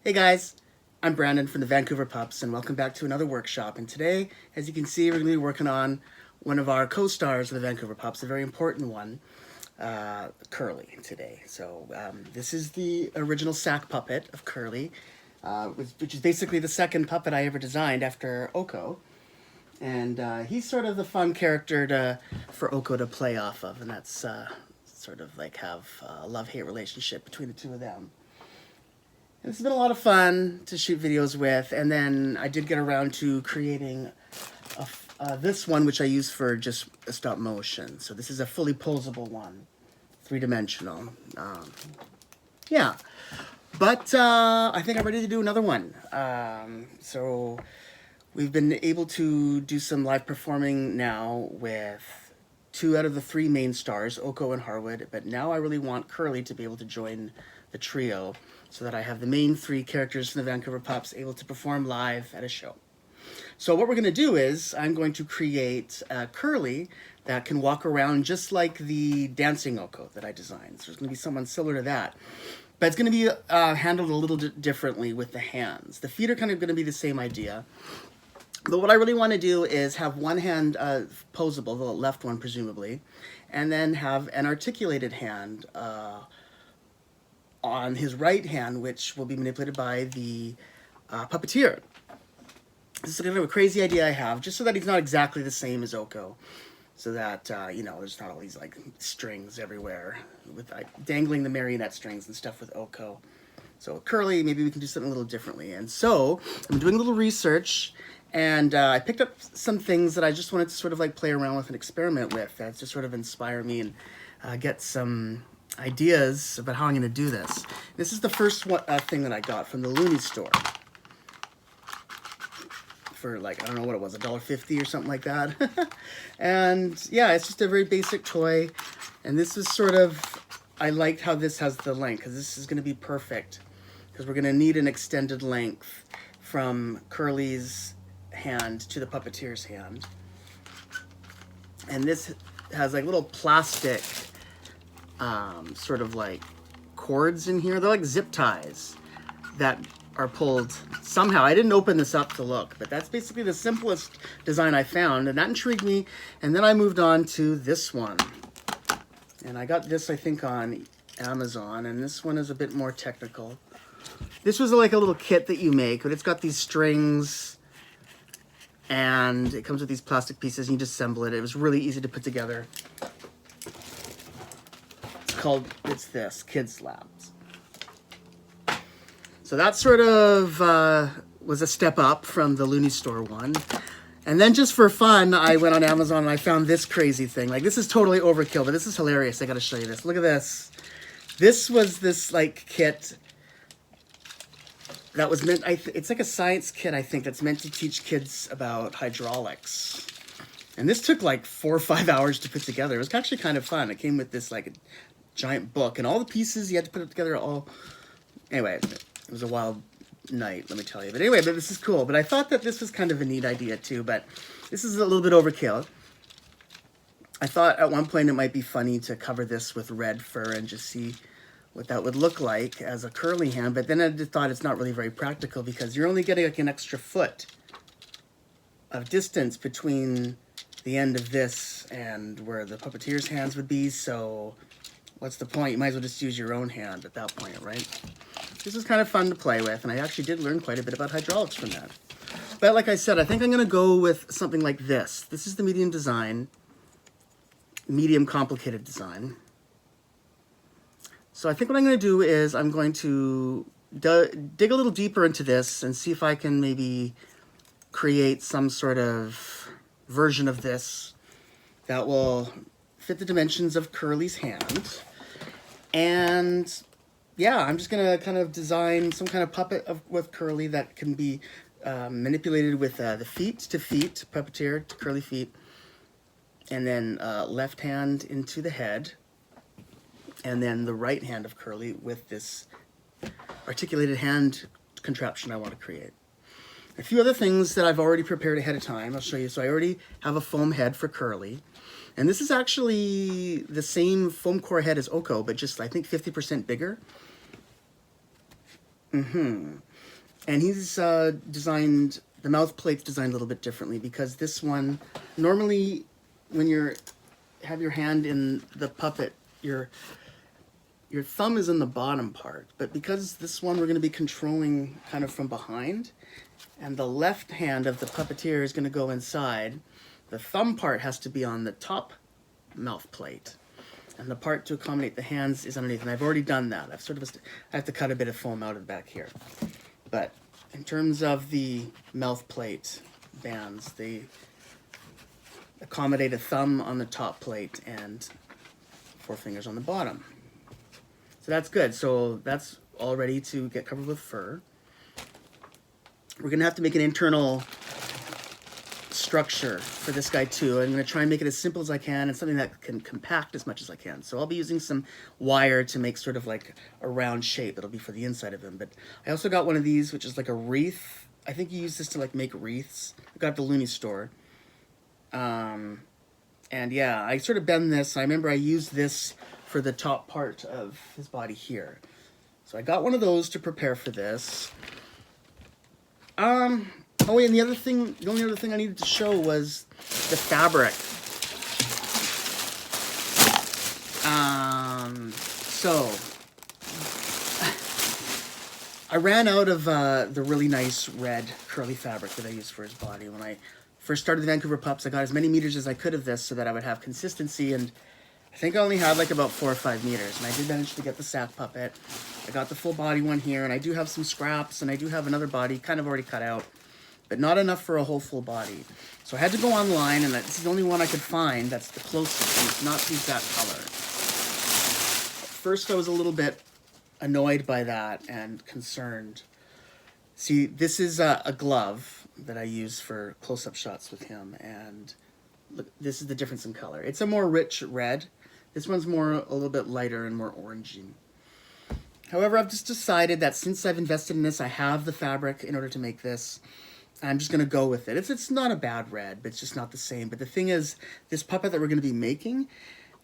Hey guys, I'm Brandon from the Vancouver Pupps and welcome back to another workshop. And today, as you can see, we're going to be working on one of our co-stars of the Vancouver Pupps, a very important one, Curly, today. So this is the original sack puppet of Curly, which is basically the second puppet I ever designed after Oko. And he's sort of the fun character for Oko to play off of, and that's sort of like have a love-hate relationship between the two of them. It's been a lot of fun to shoot videos with, and then I did get around to creating this one, which I use for just a stop motion. So this is a fully posable one, three-dimensional. Yeah, but I think I'm ready to do another one. So we've been able to do some live performing now with 2 out of the 3 main stars, Oko and Harwood, but now I really want Curly to be able to join the trio, so that I have the main 3 characters from the Vancouver Pupps able to perform live at a show. So what we're going to do is I'm going to create a Curly that can walk around just like the dancing Oko that I designed. So there's going to be someone similar to that. But it's going to be handled a little differently with the hands. The feet are kind of going to be the same idea. But what I really want to do is have one hand posable, the left one presumably, and then have an articulated hand on his right hand, which will be manipulated by the puppeteer. This is kind of a crazy idea I have, just so that he's not exactly the same as Oko, so that you know, there's not all these like strings everywhere with dangling the marionette strings and stuff with Oko. So Curly, maybe we can do something a little differently. And so I'm doing a little research, and I picked up some things that I just wanted to sort of like play around with and experiment with, that just sort of inspire me and get some ideas about how I'm going to do this. This is the first thing that I got from the Looney store for like, I don't know what it was, $1.50 or something like that. And yeah, it's just a very basic toy. And this is sort of, I liked how this has the length, because this is going to be perfect, because we're going to need an extended length from Curly's hand to the puppeteer's hand. And this has like little plastic sort of like cords in here. They're like zip ties that are pulled somehow. I didn't open this up to look, but that's basically the simplest design I found, and that intrigued me. And then I moved on to this one, and I got this I think on Amazon, and this one is a bit more technical. This was like a little kit that you make, but it's got these strings and it comes with these plastic pieces and you just assemble it. It was really easy to put together. It's this, Kids Labs. So that sort of was a step up from the Looney Store one. And then just for fun, I went on Amazon and I found this crazy thing. Like, this is totally overkill, but this is hilarious. I gotta show you this. Look at this. This was this like kit that was meant, it's like a science kit, I think, that's meant to teach kids about hydraulics. And this took like 4 or 5 hours to put together. It was actually kind of fun. It came with this like giant book, and all the pieces, you had to put it together all. Anyway, it was a wild night, let me tell you. But anyway, but this is cool. But I thought that this was kind of a neat idea too, but this is a little bit overkill. I thought at one point it might be funny to cover this with red fur and just see what that would look like as a Curly hand, but then I just thought it's not really very practical, because you're only getting like an extra foot of distance between the end of this and where the puppeteer's hands would be, so what's the point? You might as well just use your own hand at that point, right? This was kind of fun to play with, and I actually did learn quite a bit about hydraulics from that. But like I said, I think I'm going to go with something like this. This is the medium design, medium complicated design. So I think what I'm going to do is I'm going to dig a little deeper into this and see if I can maybe create some sort of version of this that will fit the dimensions of Curly's hand. And yeah, I'm just gonna kind of design some kind of puppet with Curly that can be manipulated with the feet to feet, puppeteer to Curly feet, and then left hand into the head, and then the right hand of Curly with this articulated hand contraption I want to create. A few other things that I've already prepared ahead of time, I'll show you. So I already have a foam head for Curly. And this is actually the same foam core head as Oko, but just, I think, 50% bigger. And he's designed, the mouth plate's designed a little bit differently because this one, normally when you're, have your hand in the puppet, your thumb is in the bottom part. But because this one we're going to be controlling kind of from behind, and the left hand of the puppeteer is going to go inside, the thumb part has to be on the top mouth plate. And the part to accommodate the hands is underneath. And I've already done that. I have to cut a bit of foam out of the back here. But in terms of the mouth plate bands, they accommodate a thumb on the top plate and 4 fingers on the bottom. So that's good. So that's all ready to get covered with fur. We're going to have to make an internal structure for this guy too. I'm going to try and make it as simple as I can and something that can compact as much as I can. So I'll be using some wire to make sort of like a round shape that'll be for the inside of him. But I also got one of these, which is like a wreath. I think you use this to like make wreaths. I got it at the Looney store. And yeah, I sort of bend this. I remember I used this for the top part of his body here. So I got one of those to prepare for this. Oh, and the only other thing I needed to show was the fabric. So I ran out of the really nice red curly fabric that I used for his body. When I first started the Vancouver Pupps, I got as many meters as I could of this so that I would have consistency, and I think I only had like about 4 or 5 meters, and I did manage to get the sack puppet. I got the full body one here, and I do have some scraps, and I do have another body kind of already cut out, but not enough for a whole full body. So I had to go online, and this is the only one I could find that's the closest, and it's not the exact color. At first I was a little bit annoyed by that and concerned. See, this is a glove that I use for close-up shots with him, and look, this is the difference in color. It's a more rich red. This one's a little bit lighter and more orangey. However, I've just decided that since I've invested in this, I have the fabric in order to make this. I'm just going to go with it. It's not a bad red, but it's just not the same. But the thing is, this puppet that we're going to be making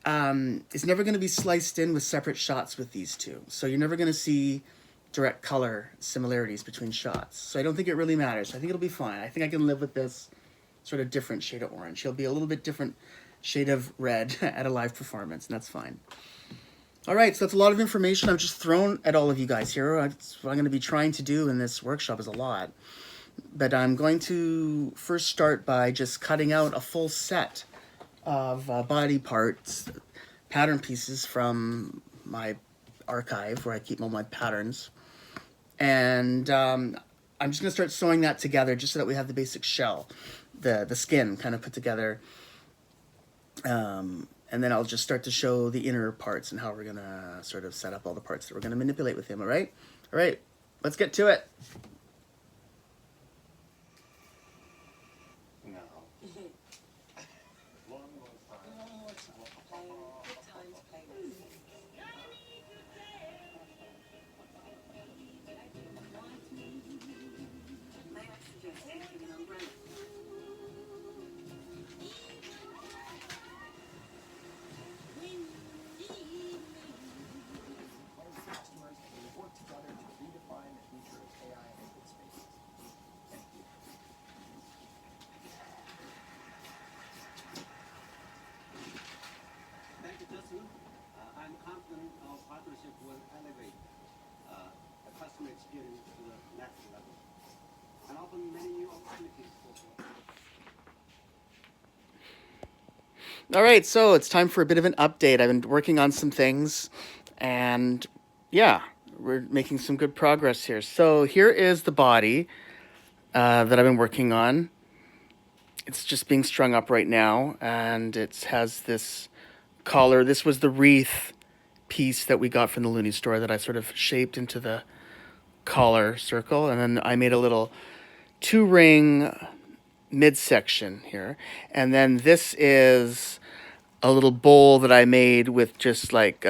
is never going to be sliced in with separate shots with these two. So you're never going to see direct color similarities between shots. So I don't think it really matters. I think it'll be fine. I think I can live with this sort of different shade of orange. He'll be a little bit different shade of red at a live performance, and that's fine. All right, so that's a lot of information I've just thrown at all of you guys here. That's what I'm going to be trying to do in this workshop is a lot. But I'm going to first start by just cutting out a full set of body parts, pattern pieces from my archive where I keep all my patterns. And I'm just going to start sewing that together just so that we have the basic shell, the skin kind of put together. And then I'll just start to show the inner parts and how we're going to sort of set up all the parts that we're going to manipulate with him, all right? All right, let's get to it. I'm confident our partnership will elevate the customer experience to the next level and open many new opportunities for. All right, so it's time for a bit of an update. I've been working on some things, and yeah, we're making some good progress here. So here is the body that I've been working on. It's just being strung up right now, and it has this collar. This was the wreath piece that we got from the Looney store that I sort of shaped into the collar circle, and then I made a little 2-ring midsection here, and then this is a little bowl that I made with just like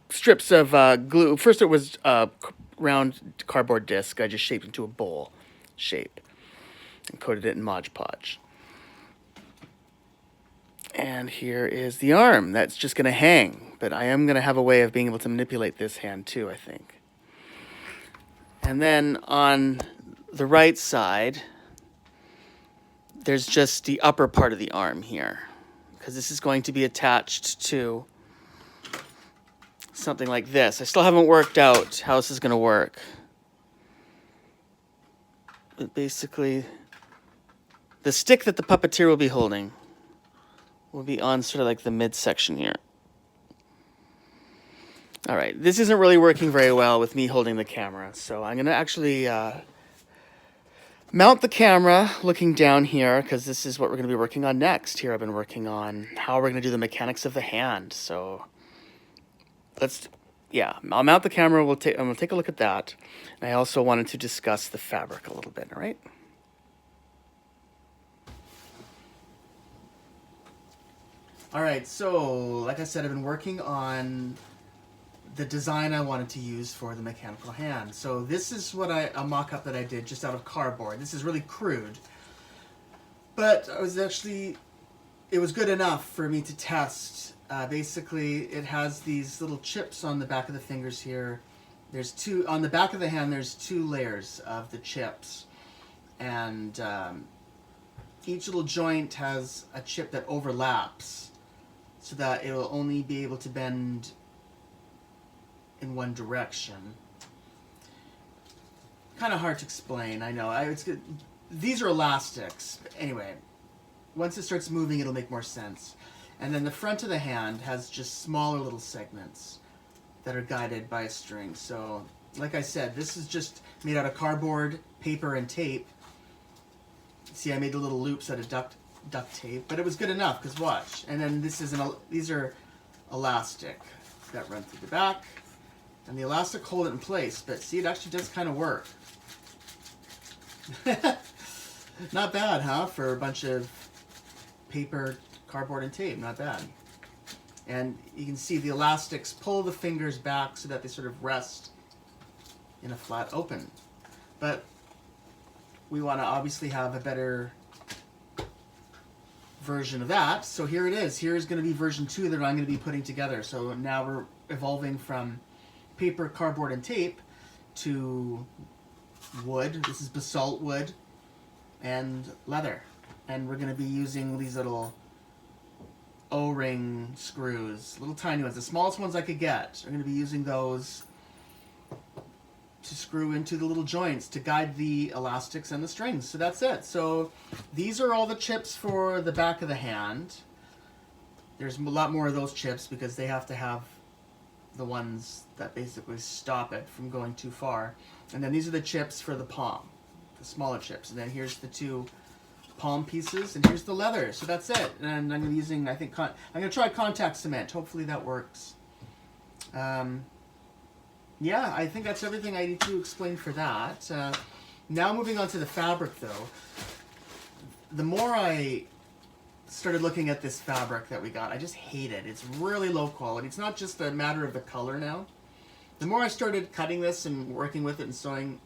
strips of glue. First it was a round cardboard disc I just shaped into a bowl shape and coated it in Mod Podge. And here is the arm that's just going to hang, but I am going to have a way of being able to manipulate this hand too, I think. And then on the right side, there's just the upper part of the arm here, because this is going to be attached to something like this. I still haven't worked out how this is going to work. But basically, the stick that the puppeteer will be holding will be on sort of like the midsection here. All right, this isn't really working very well with me holding the camera, so I'm going to actually mount the camera looking down here, because this is what we're going to be working on next. Here I've been working on how we're going to do the mechanics of the hand. So I'll mount the camera. We'll take a look at that. And I also wanted to discuss the fabric a little bit, all right? All right, so like I said, I've been working on the design I wanted to use for the mechanical hand. So this is a mock-up that I did just out of cardboard. This is really crude, but it was good enough for me to test. Basically, it has these little chips on the back of the fingers here. On the back of the hand, there's 2 layers of the chips, and each little joint has a chip that overlaps so that it will only be able to bend in one direction. Kind of hard to explain, I know. It's good. These are elastics. Anyway, once it starts moving, it'll make more sense. And then the front of the hand has just smaller little segments that are guided by a string. So, like I said, this is just made out of cardboard, paper, and tape. See, I made the little loops out of duct tape, but it was good enough, because watch. And then these are elastic that run through the back. And the elastic hold it in place, but see, it actually does kind of work. Not bad, huh? For a bunch of paper, cardboard, and tape. Not bad. And you can see the elastics pull the fingers back so that they sort of rest in a flat open. But we want to obviously have a better version of that. So here it is. Here's going to be version 2 that I'm going to be putting together. So now we're evolving from paper, cardboard, and tape to wood. This is basalt wood and leather. And we're going to be using these little O-ring screws, little tiny ones, the smallest ones I could get. I'm going to be using those to screw into the little joints to guide the elastics and the strings. So that's it. So these are all the chips for the back of the hand. There's a lot more of those chips because they have to have the ones that basically stop it from going too far. And then these are the chips for the palm, the smaller chips. And then here's the 2 palm pieces, and here's the leather. So that's it. And I'm going to be using, I'm going to try contact cement. Hopefully that works. Yeah, I think that's everything I need to explain for that. Now moving on to the fabric, though. The more I started looking at this fabric that we got, I just hate it. It's really low quality. It's not just a matter of the color now. The more I started cutting this and working with it and sewing,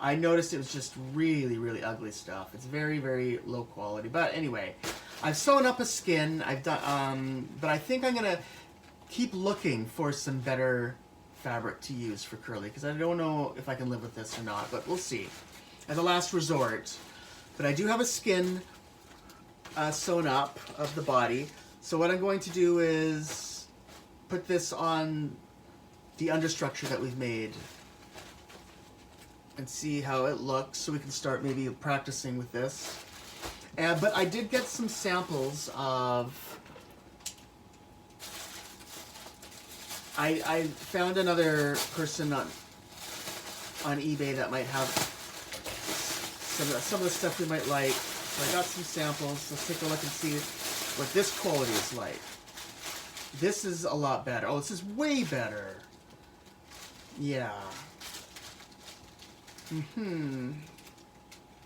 I noticed it was just really, really ugly stuff. It's very, very low quality. But anyway, I've sewn up a skin. I've done, but I think I'm gonna keep looking for some better fabric to use for curly, because I don't know if I can live with this or not. But we'll see. As a last resort. But I do have a skin sewn up of the body. So what I'm going to do is put this on the understructure that we've made and see how it looks, so we can start maybe practicing with this. But I did get some samples of... I found another person on eBay that might have some of the stuff we might like. So I got some samples. Let's take a look and see what this quality is like. This is a lot better. Oh, this is way better. Yeah.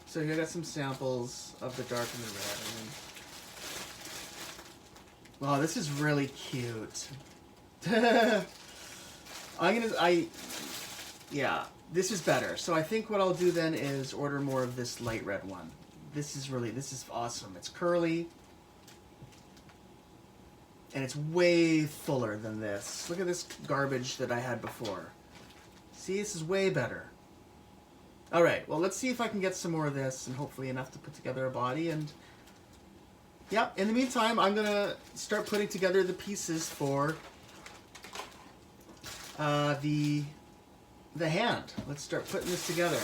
So here I got some samples of the dark and the red. Wow, this is really cute. Yeah, this is better. So I think what I'll do then is order more of this light red one. This is awesome. It's curly. And it's way fuller than this. Look at this garbage that I had before. See, this is way better. All right, well, let's see if I can get some more of this and hopefully enough to put together a body. And yeah, in the meantime, I'm gonna start putting together the pieces for the hand. Let's start putting this together.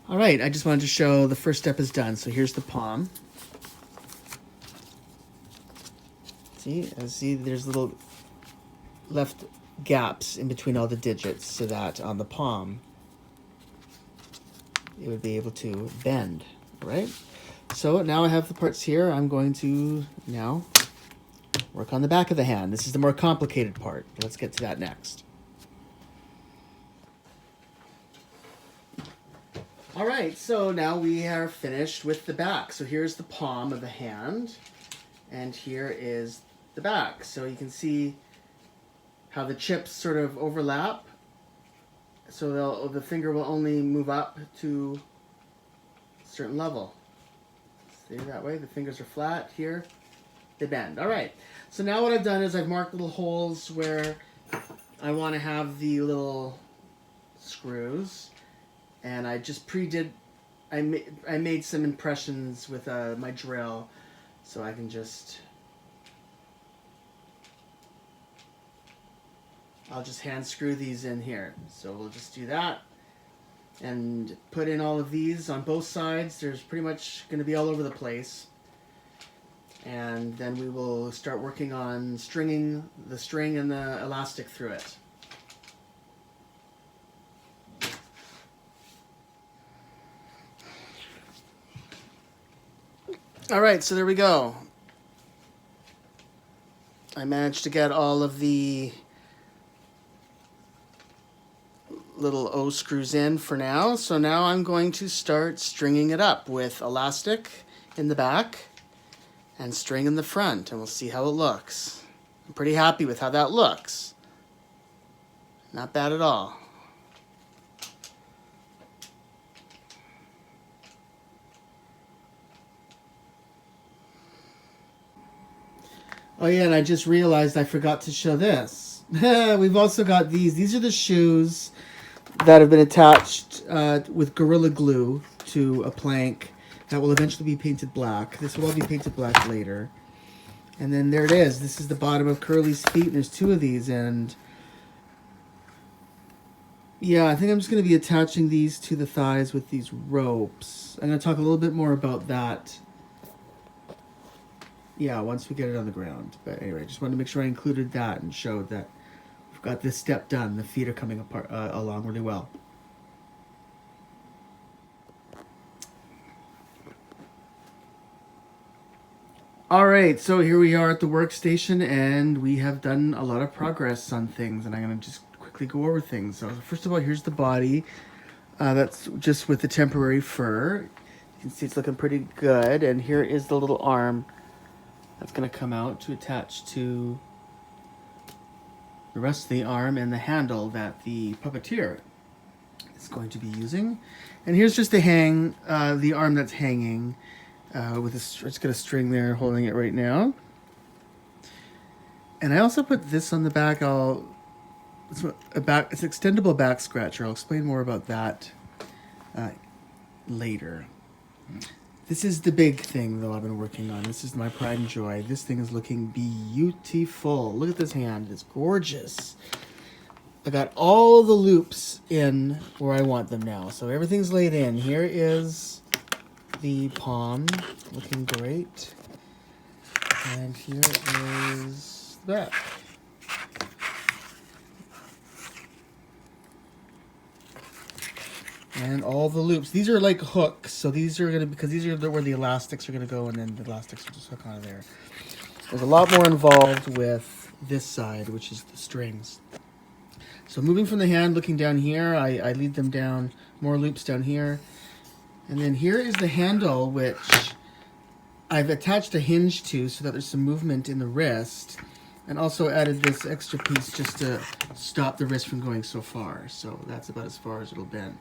All right, I just wanted to show the first step is done. So here's the palm. See, there's little left gaps in between all the digits so that on the palm it would be able to bend, right? So now I have the parts here. I'm going to now work on the back of the hand. This is the more complicated part. Let's get to that next. All right, so now we are finished with the back. So here's the palm of the hand, and here is the back. So you can see how the chips sort of overlap. So the finger will only move up to a certain level. See that way? The fingers are flat here. They bend. All right. So now what I've done is I've marked little holes where I want to have the little screws. And I just I made some impressions with my drill. So I can just... I'll just hand screw these in here. So we'll just do that and put in all of these on both sides. There's pretty much going to be all over the place. And then we will start working on stringing the string and the elastic through it. All right, so there we go. I managed to get all of the little O screws in for now. So now I'm going to start stringing it up with elastic in the back and string in the front, and we'll see how it looks. I'm pretty happy with how that looks. Not bad at all. Oh yeah, and I just realized I forgot to show this. We've also got these. These are the shoes that have been attached with Gorilla Glue to a plank that will eventually be painted black. This will all be painted black later. And then there it is. This is the bottom of Curly's feet. And there's two of these. And yeah, I think I'm just going to be attaching these to the thighs with these ropes. I'm going to talk a little bit more about that. Yeah, once we get it on the ground. But anyway, just wanted to make sure I included that and showed that we've got this step done. The feet are coming apart along really well. All right, so here we are at the workstation, and we have done a lot of progress on things, and I'm going to just quickly go over things. So first of all, here's the body. That's just with the temporary fur. You can see it's looking pretty good, and here is the little arm that's going to come out to attach to the rest of the arm and the handle that the puppeteer is going to be using. And here's just the arm that's hanging with it's got a string there holding it right now. And I also put this on the back. It's an extendable back scratcher. I'll explain more about that later. This is the big thing, though, I've been working on. This is my pride and joy. This thing is looking beautiful. Look at this hand. It's gorgeous. I got all the loops in where I want them now. So everything's laid in. Here is the palm. Looking great. And here is the back. And all the loops. These are like hooks, so these are because these are where the elastics are gonna go, and then the elastics will just hook onto there. There's a lot more involved with this side, which is the strings. So moving from the hand, looking down here, I lead them down, more loops down here. And then here is the handle, which I've attached a hinge to so that there's some movement in the wrist, and also added this extra piece just to stop the wrist from going so far. So that's about as far as it'll bend.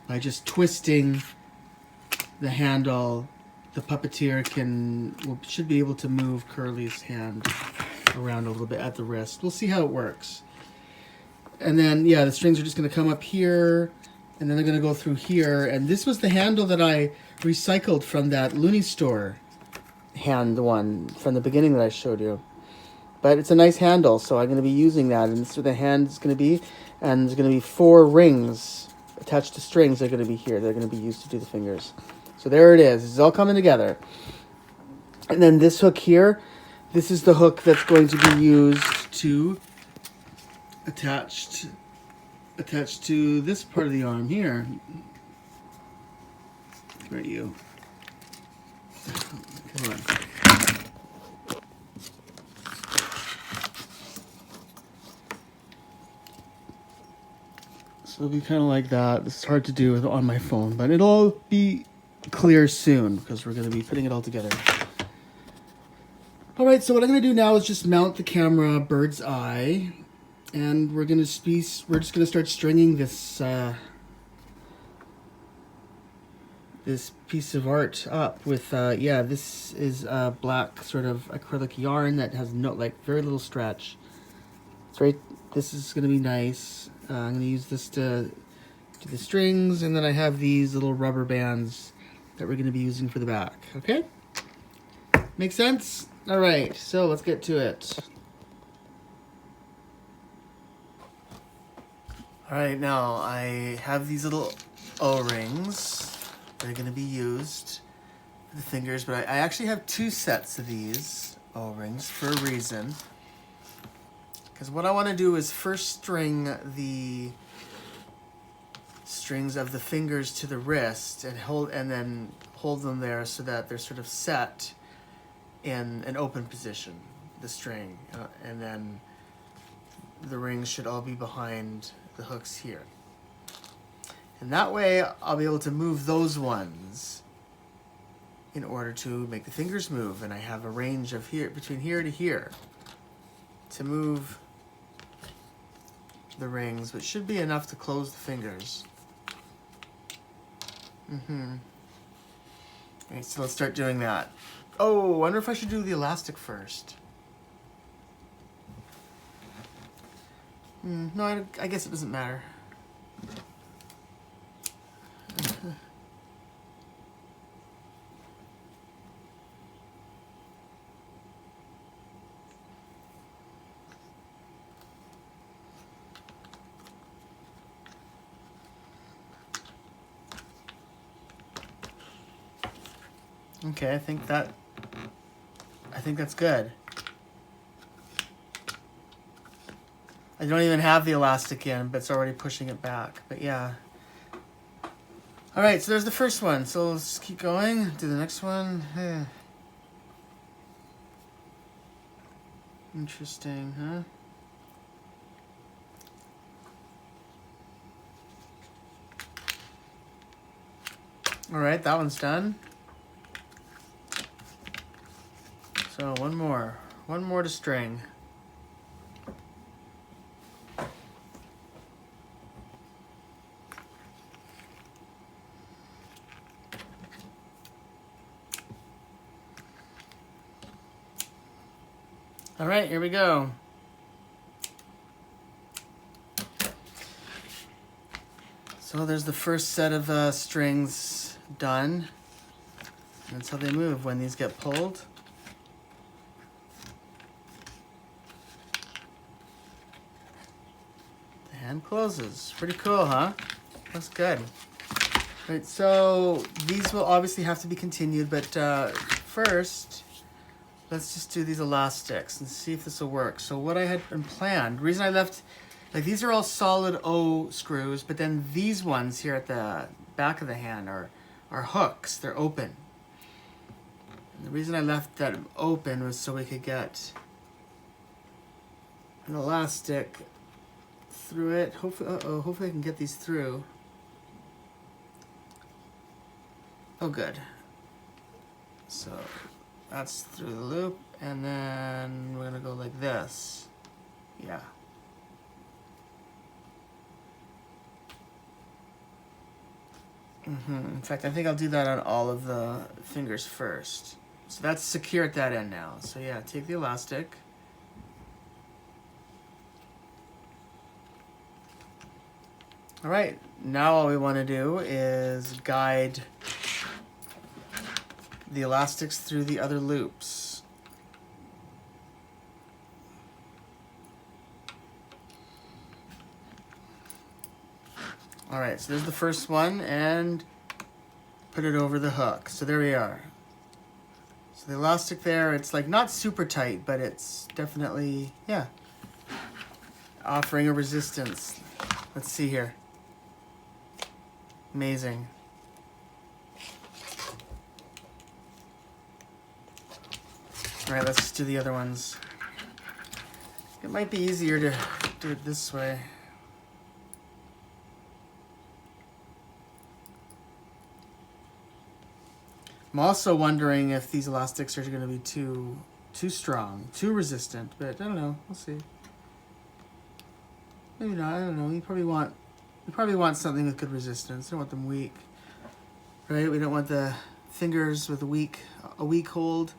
By just twisting the handle the puppeteer should be able to move Curly's hand around a little bit at the wrist. We'll see how it works. And then, yeah, the strings are just going to come up here, and then they're going to go through here. And this was the handle that I recycled from that Looney Store hand one from the beginning that I showed you. But it's a nice handle, so I'm going to be using that. And this is where the hand is going to be. And there's going to be 4 rings attached to strings that are going to be here. They're going to be used to do the fingers. So there it is. It's all coming together. And then this hook here, this is the hook that's going to be used to attach to this part of the arm here. Where are you? Come on. So it'll be kind of like that. It's hard to do on my phone, but it'll be clear soon because we're going to be putting it all together. All right, so what I'm going to do now is just mount the camera bird's eye, and we're just going to start stringing this this piece of art up with this is black sort of acrylic yarn that has very little stretch. This is going to be nice. I'm going to use this to do the strings, and then I have these little rubber bands that we're going to be using for the back. Okay? Make sense? All right, so let's get to it. All right, now I have these little O-rings. They're going to be used for the fingers, but I actually have 2 sets of these O-rings for a reason. Because what I want to do is first string the strings of the fingers to the wrist and then hold them there so that they're sort of set in an open position, the string, and then the rings should all be behind the hooks here. And that way I'll be able to move those ones in order to make the fingers move, and I have a range of between here to here to move the rings, which should be enough to close the fingers. Okay, so let's start doing that. Oh, I wonder if I should do the elastic first. No, I guess it doesn't matter. Okay, I think that's good. I don't even have the elastic in, but it's already pushing it back. But yeah. All right, so there's the first one. So let's keep going. Do the next one. Interesting, huh? All right, that one's done. So one more to string. All right, here we go. So there's the first set of strings done. And that's how they move when these get pulled. The hand closes. Pretty cool, huh? Looks good. All right, so these will obviously have to be continued, but first, let's just do these elastics and see if this will work. So what I had planned, the reason I left, these are all solid O screws, but then these ones here at the back of the hand are hooks. They're open. And the reason I left that open was so we could get an elastic through it. Hopefully I can get these through. Oh, good. So that's through the loop, and then we're gonna go like this. Yeah. In fact, I think I'll do that on all of the fingers first. So that's secure at that end now. So yeah, take the elastic. All right, now all we want to do is guide the elastics through the other loops. All right, so there's the first one, and put it over the hook. So there we are. So the elastic there, it's like not super tight, but it's definitely, yeah, offering a resistance. Let's see here. Amazing. All right, let's just do the other ones. It might be easier to do it this way. I'm also wondering if these elastics are going to be too strong, too resistant, but I don't know. We'll see. Maybe not. I don't know. You probably want something with good resistance. You don't want them weak, right? We don't want the fingers with a weak hold.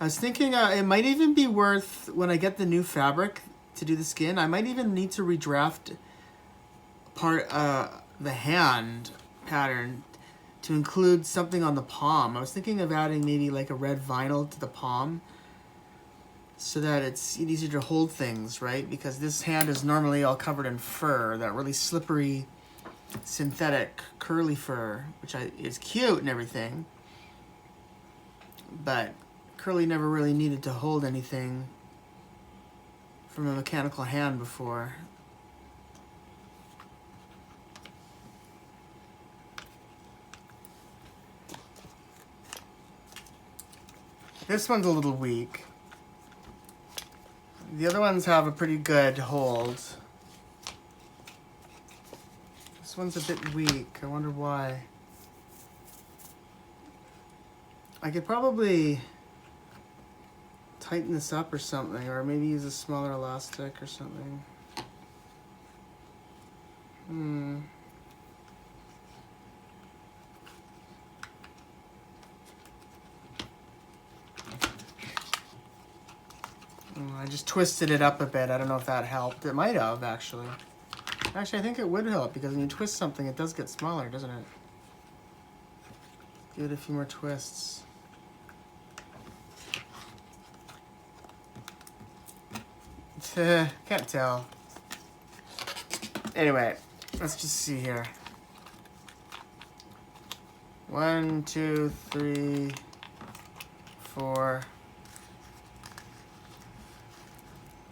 I was thinking it might even be worth, when I get the new fabric to do the skin, I might even need to redraft the hand pattern to include something on the palm. I was thinking of adding maybe like a red vinyl to the palm so that it's easier to hold things, right? Because this hand is normally all covered in fur, that really slippery, synthetic, curly fur, which is cute and everything. But curly never really needed to hold anything from a mechanical hand before. This one's a little weak. The other ones have a pretty good hold. This one's a bit weak. I wonder why. I could probably tighten this up or something, or maybe use a smaller elastic or something. I just twisted it up a bit. I don't know if that helped. It might have, actually. Actually, I think it would help, because when you twist something, it does get smaller, doesn't it? Give it a few more twists. Can't tell. Anyway, let's just see here. 1, 2, 3, 4.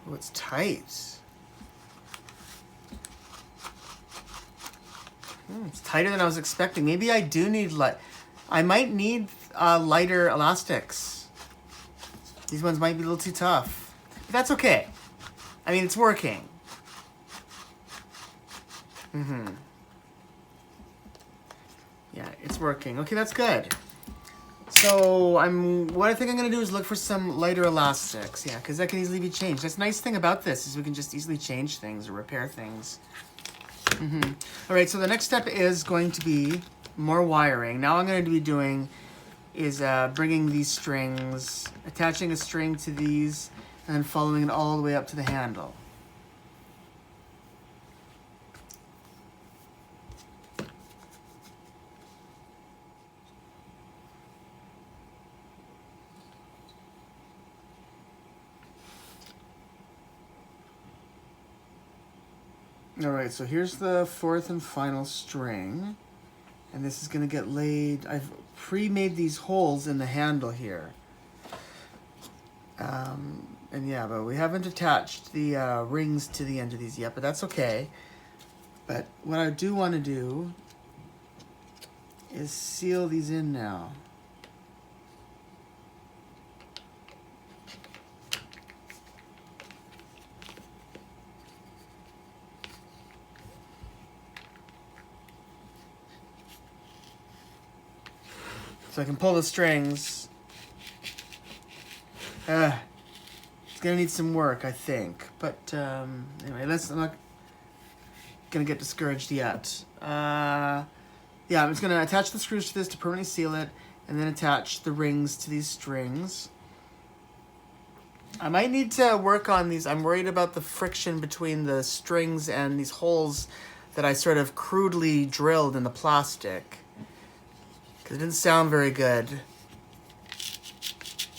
Oh, it's tight. It's tighter than I was expecting. Maybe I do need I might need lighter elastics. These ones might be a little too tough. But that's okay. I mean, it's working. Yeah, it's working. Okay, that's good. So what I think I'm gonna do is look for some lighter elastics. Yeah, because that can easily be changed. That's the nice thing about this, is we can just easily change things or repair things. All right, so the next step is going to be more wiring. Now I'm going to be doing is bringing these strings, attaching a string to these, and then following it all the way up to the handle. All right, so here's the fourth and final string, and this is going to get laid. I've pre-made these holes in the handle here. And yeah, but we haven't attached the rings to the end of these yet, but that's okay. But what I do want to do is seal these in now. So I can pull the strings. It's gonna need some work, I think. But anyway, gonna get discouraged yet. Yeah, I'm just gonna attach the screws to this to permanently seal it, and then attach the rings to these strings. I might need to work on these. I'm worried about the friction between the strings and these holes that I sort of crudely drilled in the plastic. Because it didn't sound very good.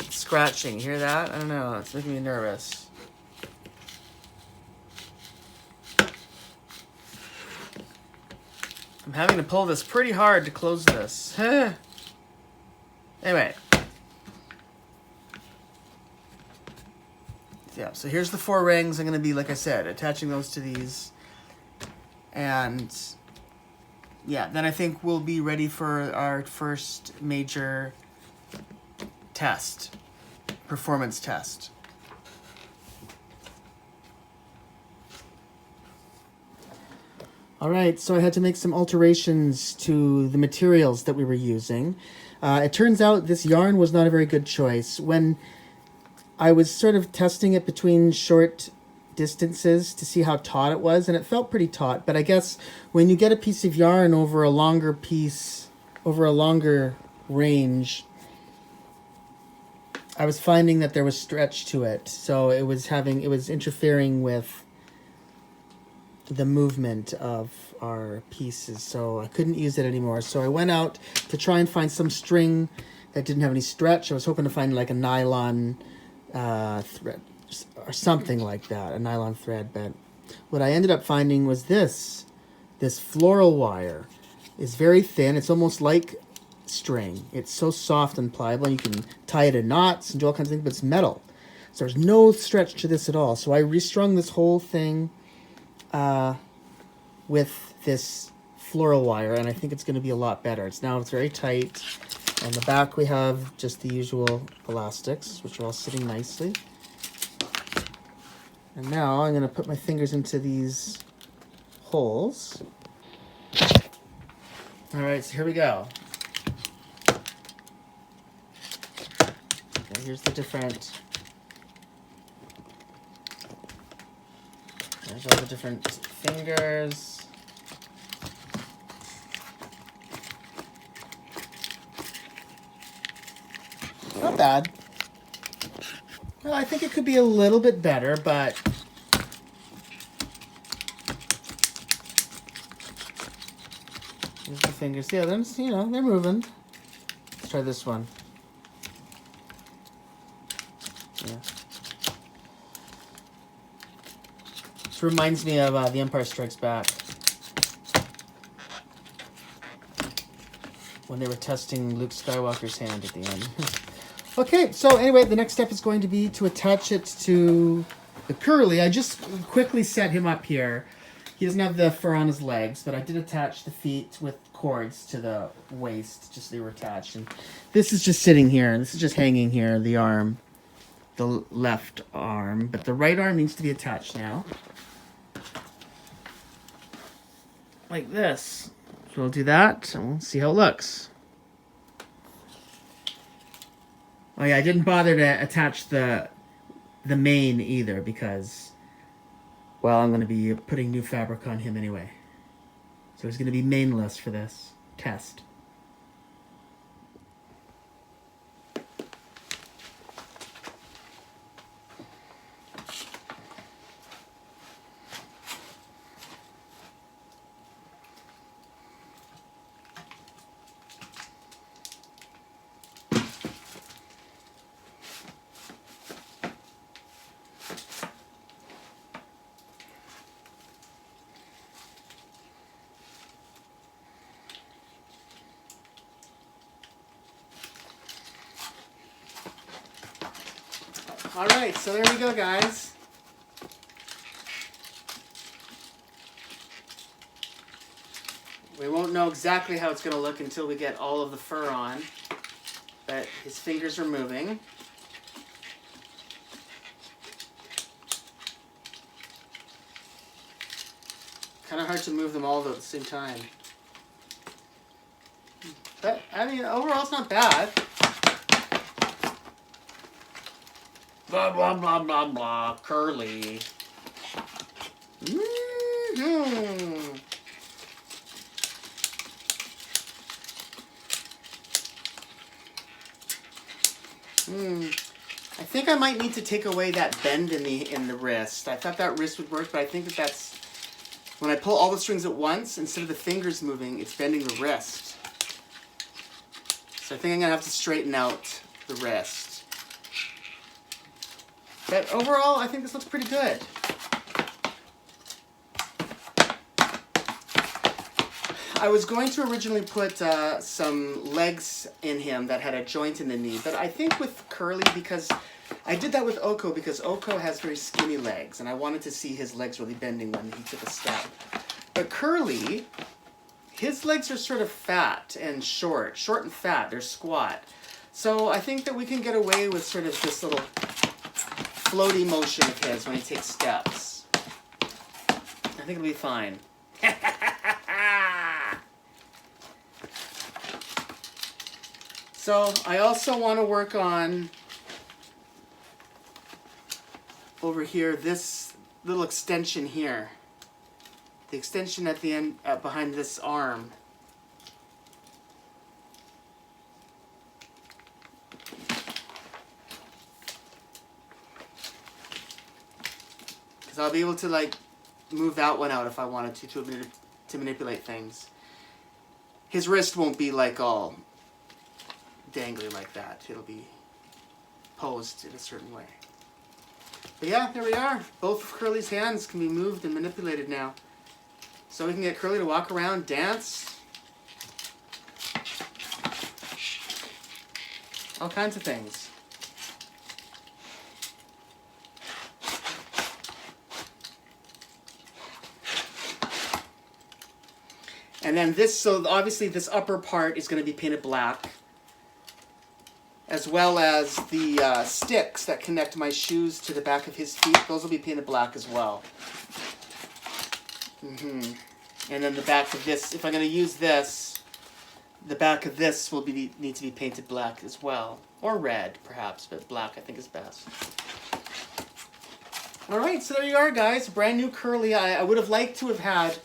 It's scratching, you hear that? I don't know, it's making me nervous. I'm having to pull this pretty hard to close this. Anyway. Yeah, so here's the 4 rings. I'm going to be, like I said, attaching those to these. And yeah, then I think we'll be ready for our first major test, performance test. All right, so I had to make some alterations to the materials that we were using. It turns out this yarn was not a very good choice. When I was sort of testing it between short distances to see how taut it was, and it felt pretty taut, but I guess when you get a piece of yarn over a longer piece, over a longer range, I was finding that there was stretch to it, so it was interfering with the movement of our pieces, so I couldn't use it anymore. So I went out to try and find some string that didn't have any stretch. I was hoping to find like a nylon thread or something like that, a nylon thread, but what I ended up finding was this floral wire is very thin. It's almost like string. It's so soft and pliable, and you can tie it in knots and do all kinds of things, but it's metal. So there's no stretch to this at all. So I restrung this whole thing with this floral wire, and I think it's going to be a lot better. It's very tight. On the back we have just the usual elastics, which are all sitting nicely. And now I'm going to put my fingers into these holes. All right, so here we go. Okay, here's the different... There's all the different fingers. Not bad. Well, I think it could be a little bit better, but here's the fingers. Yeah, they're moving. Let's try this one. Yeah. This reminds me of The Empire Strikes Back, when they were testing Luke Skywalker's hand at the end. Okay, so anyway, the next step is going to be to attach it to the curly. I just quickly set him up here. He doesn't have the fur on his legs, but I did attach the feet with cords to the waist, just so they were attached. And this is just sitting here, and this is just hanging here, the arm, the left arm, but the right arm needs to be attached now. Like this. So we'll do that, and we'll see how it looks. Oh yeah, I didn't bother to attach the mane either because, well, I'm going to be putting new fabric on him anyway. So he's going to be maneless for this test. All right, so there we go, guys. We won't know exactly how it's going to look until we get all of the fur on, but his fingers are moving. Kind of hard to move them all though at the same time. But, I mean, overall it's not bad. Blah, blah, blah, blah, blah. Curly. Mm-hmm. I think I might need to take away that bend in the wrist. I thought that wrist would work, but I think that's when I pull all the strings at once, instead of the fingers moving, it's bending the wrist. So I think I'm gonna have to straighten out the wrist. But overall, I think this looks pretty good. I was going to originally put some legs in him that had a joint in the knee, but I think with Curly, because I did that with Oko because Oko has very skinny legs, and I wanted to see his legs really bending when he took a step. But Curly, his legs are sort of fat and short and fat. They're squat. So I think that we can get away with sort of this little floaty motion of his when he takes steps. I think it'll be fine. So I also want to work on over here this little extension here. The extension at the end behind this arm. Because I'll be able to like move that one out if I wanted to manipulate things. His wrist won't be like all dangly like that. It'll be posed in a certain way. But yeah, there we are. Both of Curly's hands can be moved and manipulated now. So we can get Curly to walk around, dance, all kinds of things. And then this, so obviously this upper part is going to be painted black, as well as the sticks that connect my shoes to the back of his feet. Those will be painted black as well. And then the back of this, if I'm going to use this, the back of this will need to be painted black as well. Or red, perhaps, but black I think is best. Alright, so there you are, guys. Brand new Curly. I would have liked to have had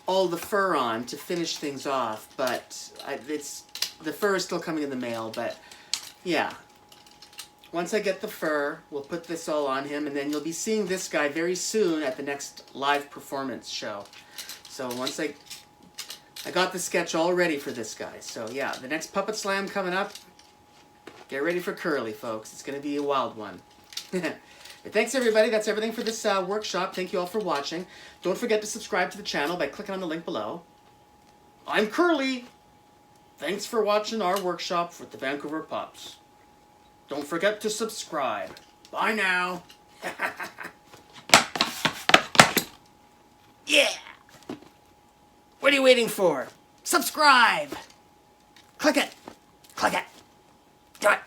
all the fur on to finish things off, but the fur is still coming in the mail, but yeah. Once I get the fur, we'll put this all on him, and then you'll be seeing this guy very soon at the next live performance show. So once I got the sketch all ready for this guy. So yeah, the next Puppet Slam coming up. Get ready for Curly, folks. It's going to be a wild one. But thanks, everybody. That's everything for this workshop. Thank you all for watching. Don't forget to subscribe to the channel by clicking on the link below. I'm Curly. Thanks for watching our workshop with the Vancouver Pupps. Don't forget to subscribe. Bye now. Yeah! What are you waiting for? Subscribe! Click it! Click it! Do it!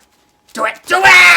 Do it! Do it!